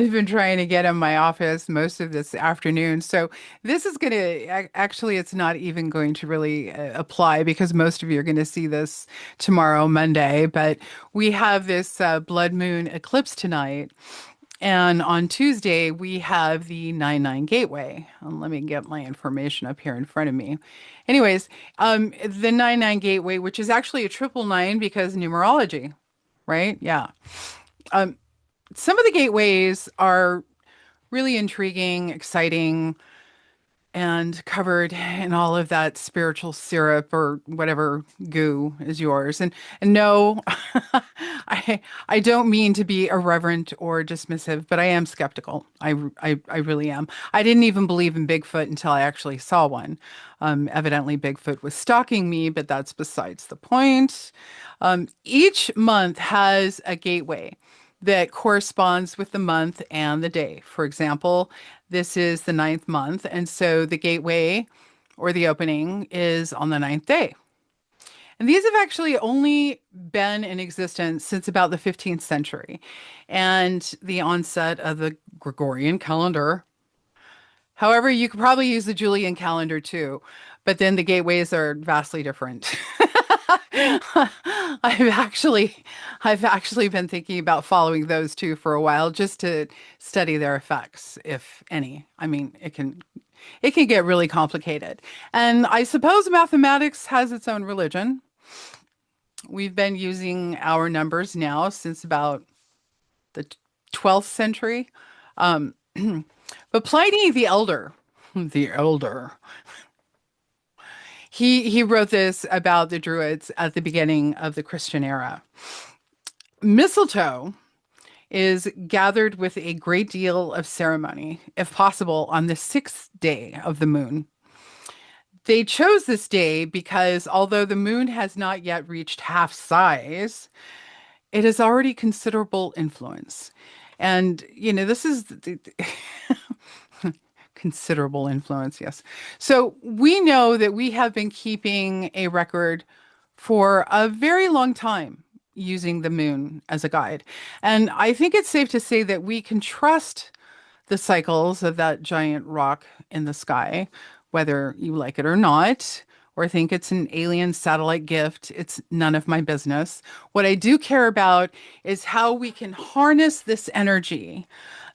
I've been trying to get in my office most of this afternoon. So this is going to actually, it's not even going to really apply because most of you are going to see this tomorrow, Monday. But we have this blood moon eclipse tonight. And on Tuesday, we have the 9-9 gateway. Let me get my information up here in front of me. Anyways, the 9-9 gateway, which is actually a triple nine because numerology, right? Yeah. Um, some of the gateways are really intriguing, exciting, and covered in all of that spiritual syrup or whatever goo is yours. And no, I don't mean to be irreverent or dismissive, but I am skeptical. I really am. I didn't even believe in Bigfoot until I actually saw one. Evidently, Bigfoot was stalking me, but that's besides the point. Each month has a gateway that corresponds with the month and the day. For example, this is the ninth month, and so the gateway or the opening is on the ninth day. And these have actually only been in existence since about the 15th century and the onset of the Gregorian calendar. However, you could probably use the Julian calendar too, but then the gateways are vastly different. I've actually I've actually been thinking about following those two for a while just to study their effects, if any. I mean, it can get really complicated. And I suppose mathematics has its own religion. We've been using our numbers now since about the 12th century. Um, but Pliny the Elder, he wrote this about the Druids at the beginning of the Christian era. Mistletoe is gathered with a great deal of ceremony, if possible, on the sixth day of the moon. They chose this day because although the moon has not yet reached half size, it has already considerable influence. And, this is considerable influence, yes. So we know that we have been keeping a record for a very long time using the moon as a guide. And I think it's safe to say that we can trust the cycles of that giant rock in the sky, whether you like it or not, or think it's an alien satellite gift. It's none of my business. What I do care about is how we can harness this energy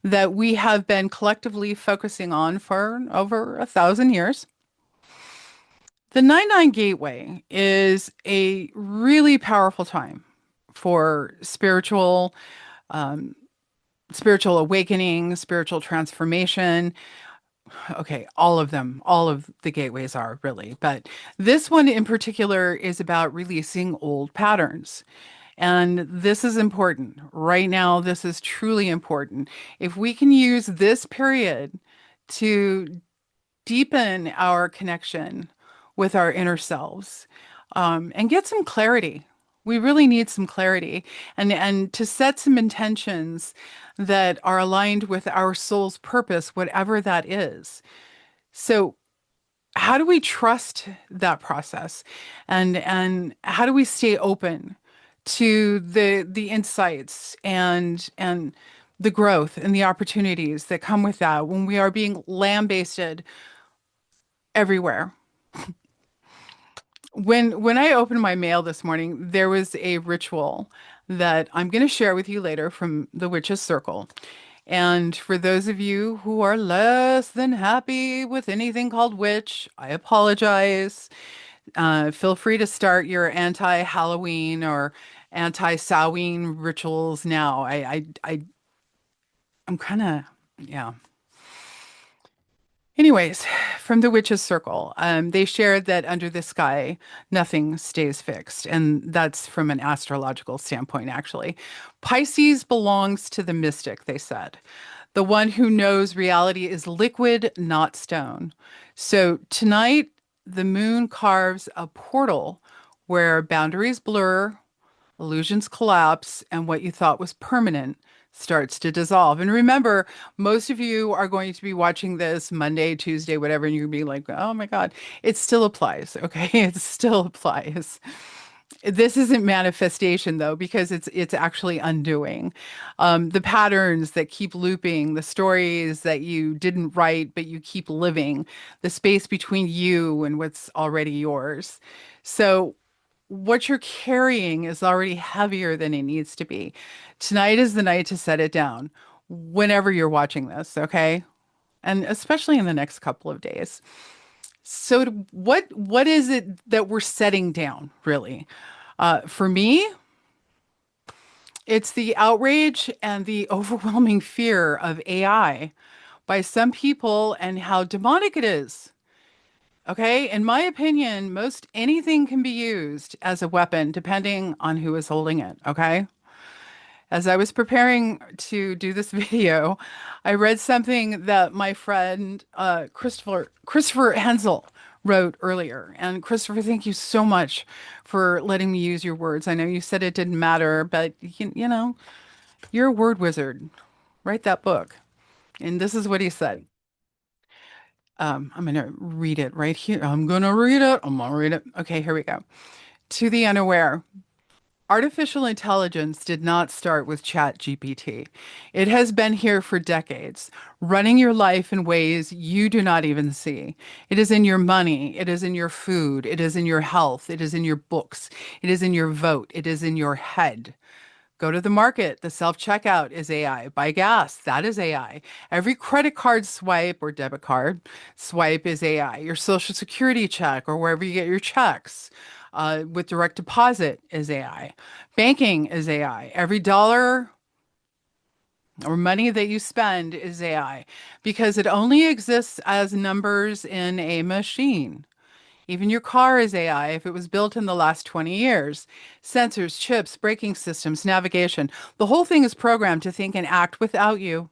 that we have been collectively focusing on for over 1,000 years. The 9-9 Gateway is a really powerful time for um, spiritual awakening, spiritual transformation. Okay, all of them, all of the gateways are really, but this one in particular is about releasing old patterns. And this is important. Right now, this is truly important. If we can use this period to deepen our connection with our inner selves, and get some clarity. We really need some clarity and to set some intentions that are aligned with our soul's purpose, whatever that is. So, how do we trust that process? And how do we stay open to the insights and the growth and the opportunities that come with that when we are being lambasted everywhere? When I opened my mail this morning, there was a ritual that I'm going to share with you later from the Witch's Circle. And for those of you who are less than happy with anything called witch, I apologize. Feel free to start your anti-Halloween or anti-Samhain rituals now. I'm kind of, yeah. Anyways, from the Witch's Circle, they shared that under the sky, nothing stays fixed. And that's from an astrological standpoint, actually. Pisces belongs to the mystic, they said. The one who knows reality is liquid, not stone. So tonight, the moon carves a portal where boundaries blur, illusions collapse, and what you thought was permanent starts to dissolve. And remember, most of you are going to be watching this Monday, Tuesday, whatever, and you're gonna be like, oh my God, it still applies. Okay. It still applies. This isn't manifestation though, because it's actually undoing the patterns that keep looping, the stories that you didn't write but you keep living, the space between you and what's already yours. So what you're carrying is already heavier than it needs to be. Tonight is the night to set it down. Whenever you're watching this, okay? And especially in the next couple of days. So what is it that we're setting down, really? For me, it's the outrage and the overwhelming fear of AI by some people and how demonic it is. Okay, in my opinion, most anything can be used as a weapon depending on who is holding it. Okay. As I was preparing to do this video, I read something that my friend Christopher Hensel wrote earlier. And Christopher, thank you so much for letting me use your words. I know you said it didn't matter, but you know, you're a word wizard. Write that book. And this is what he said. I'm going to read it right here. I'm going to read it. I'm going to read it. Okay, here we go. To the unaware, artificial intelligence did not start with ChatGPT. It has been here for decades, running your life in ways you do not even see. It is in your money, it is in your food, it is in your health, it is in your books, it is in your vote, it is in your head. Go to the market. The self-checkout is AI. Buy gas. That is AI. Every credit card swipe or debit card swipe is AI. Your social security check or wherever you get your checks with direct deposit is AI. Banking is AI. Every dollar or money that you spend is AI because it only exists as numbers in a machine. Even your car is AI if it was built in the last 20 years. Sensors, chips, braking systems, navigation. The whole thing is programmed to think and act without you.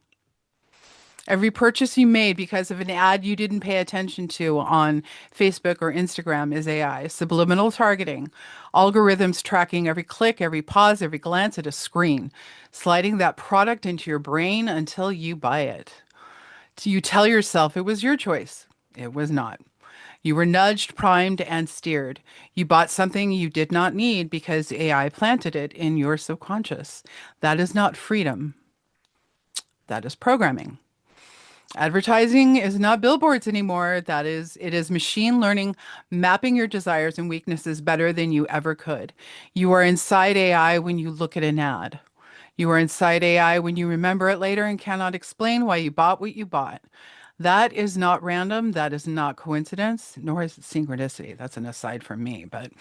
Every purchase you made because of an ad you didn't pay attention to on Facebook or Instagram is AI. Subliminal targeting. Algorithms tracking every click, every pause, every glance at a screen. Sliding that product into your brain until you buy it. So you tell yourself it was your choice. It was not. You were nudged, primed, and steered. You bought something you did not need because AI planted it in your subconscious. That is not freedom. That is programming. Advertising is not billboards anymore. It is machine learning mapping your desires and weaknesses better than you ever could. You are inside AI when you look at an ad. You are inside AI when you remember it later and cannot explain why you bought what you bought. That is not random. That is not coincidence, nor is it synchronicity. That's an aside from me, but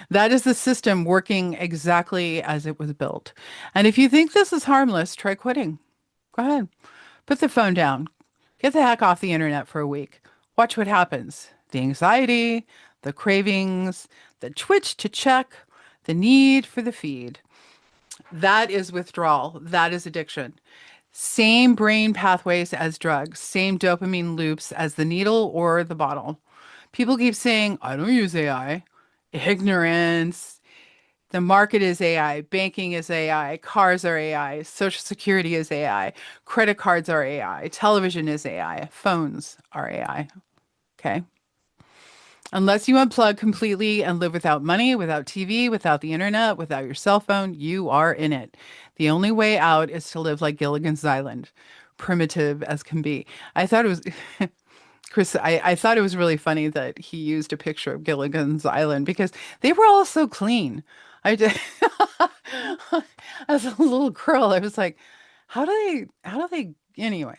that is the system working exactly as it was built. And if you think this is harmless, try quitting. Go ahead. Put the phone down. Get the heck off the internet for a week. Watch what happens. The anxiety, the cravings, the twitch to check, the need for the feed. That is withdrawal. That is addiction. Same brain pathways as drugs, same dopamine loops as the needle or the bottle. People keep saying, I don't use AI. Ignorance. The market is AI. Banking is AI. Cars are AI. Social security is AI. Credit cards are AI. Television is AI. Phones are AI. Okay. Unless you unplug completely and live without money, without TV, without the internet, without your cell phone, you are in it. The only way out is to live like Gilligan's Island, primitive as can be. I thought it was, Chris, I thought it was really funny that he used a picture of Gilligan's Island because they were all so clean. I did, as a little girl, I was like, how do they, anyway.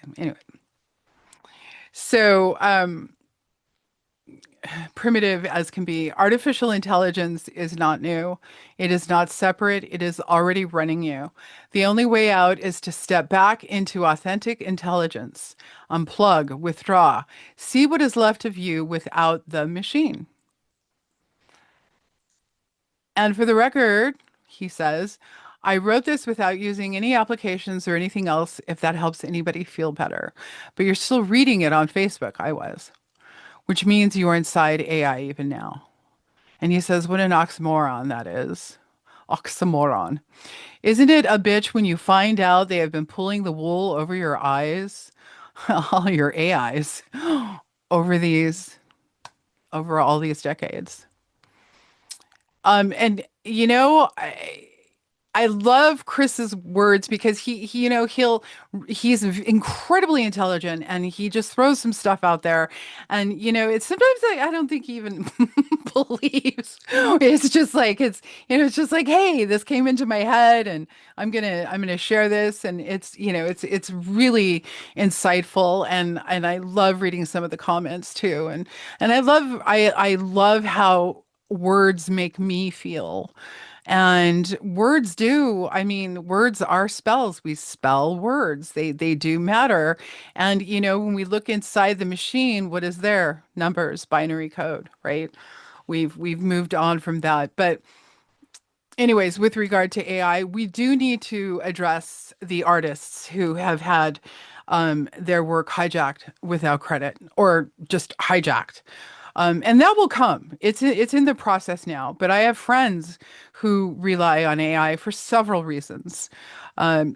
So, primitive as can be. Artificial intelligence is not new. It is not separate. It is already running you. The only way out is to step back into authentic intelligence, unplug, withdraw, see what is left of you without the machine. And for the record, he says, I wrote this without using any applications or anything else if that helps anybody feel better. But you're still reading it on Facebook. I was, which means you are inside AI even now. And he says, what an oxymoron that is. Oxymoron. Isn't it a bitch when you find out they have been pulling the wool over your eyes, all your AIs, over these, over all these decades? And you know, I love Chris's words because he's incredibly intelligent and he just throws some stuff out there. And, it's sometimes I don't think he even believes. It's just like, it's just like, hey, this came into my head and I'm gonna share this. And it's really insightful. And I love reading some of the comments too. And I love how words make me feel. And words are spells. We spell words. They do matter. And when we look inside the machine, what is there? Numbers, binary code, right? We've moved on from that. But anyways, with regard to AI, we do need to address the artists who have had their work hijacked without credit or just hijacked. And that will come. It's in the process now. But I have friends who rely on AI for several reasons.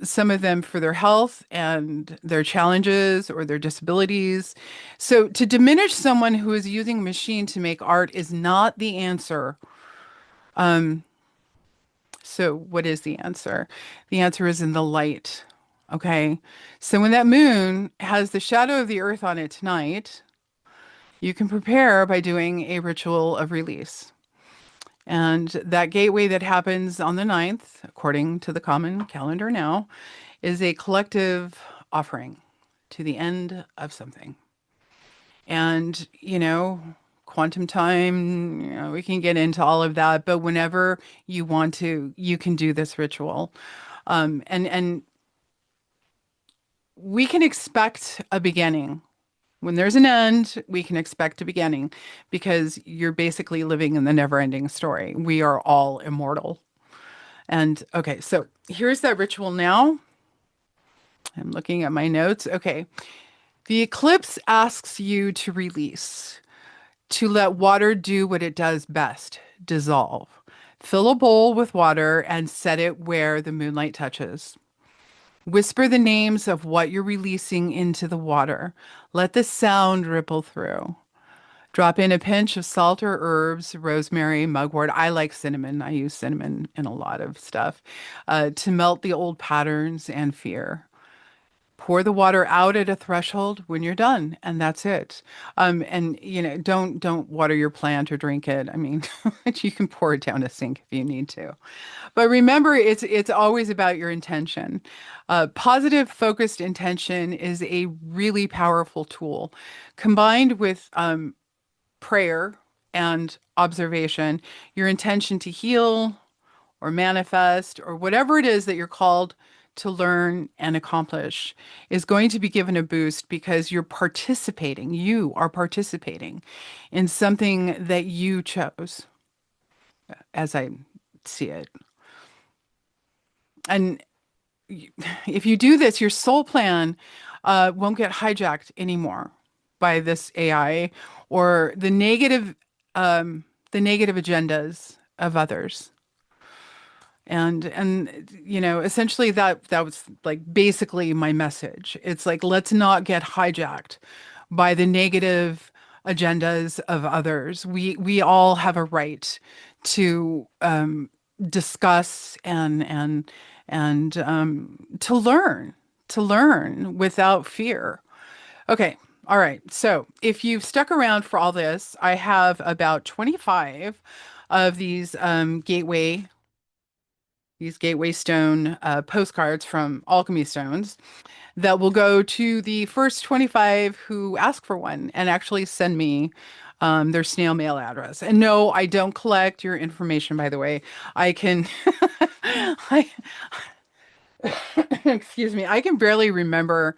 Some of them for their health and their challenges or their disabilities. So to diminish someone who is using a machine to make art is not the answer. Um, so what is the answer? The answer is in the light. Okay. So when that moon has the shadow of the earth on it tonight, you can prepare by doing a ritual of release. And that gateway that happens on the 9th, according to the common calendar now, is a collective offering to the end of something. And, quantum time, we can get into all of that, but whenever you want to, you can do this ritual. And we can expect a beginning. When there's an end, we can expect a beginning because you're basically living in the never-ending story. We are all immortal. And okay, so here's that ritual now. I'm looking at my notes. Okay. The eclipse asks you to release, to let water do what it does best, dissolve. Fill a bowl with water and set it where the moonlight touches. Whisper the names of what you're releasing into the water. Let the sound ripple through. Drop in a pinch of salt or herbs, rosemary, mugwort. I like cinnamon. I use cinnamon in a lot of stuff to melt the old patterns and fear. Pour the water out at a threshold when you're done, and that's it. And don't water your plant or drink it. I mean, you can pour it down a sink if you need to. But remember, it's always about your intention. Positive, focused intention is a really powerful tool. Combined with prayer and observation, your intention to heal or manifest or whatever it is that you're called to learn and accomplish is going to be given a boost because you are participating in something that you chose, as I see it. And if you do this, your soul plan won't get hijacked anymore by this AI or the negative agendas of others. And essentially that was like basically my message. It's like let's not get hijacked by the negative agendas of others. We all have a right to discuss and to learn without fear. Okay. All right. So if you've stuck around for all this, I have about 25 of these gateway stone postcards from Alchemy Stones that will go to the first 25 who ask for one and actually send me their snail mail address. And no, I don't collect your information, by the way. I can, I, excuse me, I can barely remember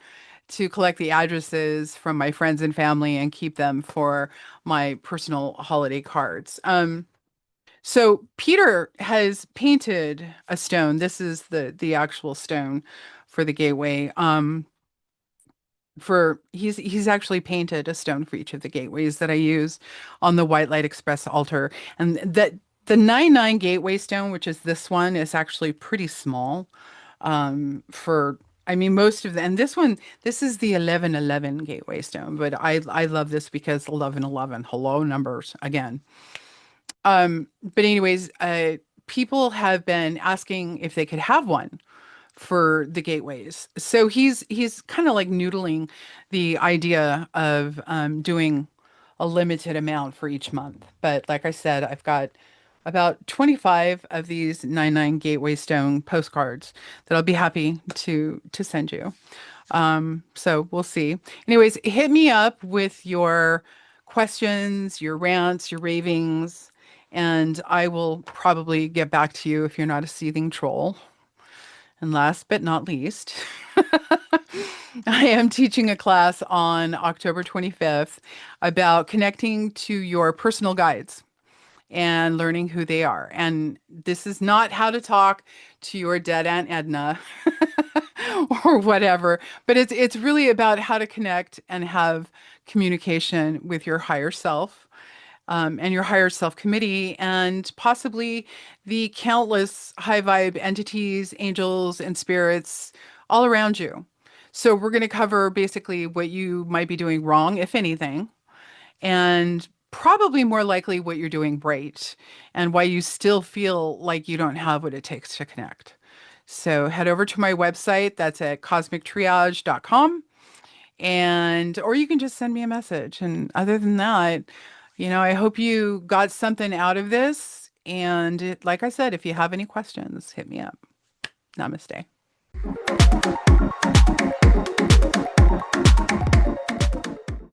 to collect the addresses from my friends and family and keep them for my personal holiday cards. So Peter has painted a stone. This is the actual stone for the gateway. For he's actually painted a stone for each of the gateways that I use on the White Light Express altar. And that the 99 gateway stone, which is this one, is actually pretty small. For I mean most of the and this is the 1111 gateway stone, but I love this because 1111, hello numbers again. But anyways, people have been asking if they could have one for the gateways. So he's kind of like noodling the idea of doing a limited amount for each month. But like I said, I've got about 25 of these 99 Gateway Stone postcards that I'll be happy to send you. So we'll see. Anyways, hit me up with your questions, your rants, your ravings, and I will probably get back to you if you're not a seething troll. And last but not least, I am teaching a class on October 25th about connecting to your personal guides and learning who they are. And this is not how to talk to your dead Aunt Edna or whatever, but it's really about how to connect and have communication with your higher self, and your higher self committee, and possibly the countless high vibe entities, angels, and spirits all around you. So, we're going to cover basically what you might be doing wrong, if anything, and probably more likely what you're doing right, and why you still feel like you don't have what it takes to connect. So, head over to my website. That's at cosmictriage.com, and or you can just send me a message. And other than that, I hope you got something out of this. And like I said, if you have any questions, hit me up. Namaste.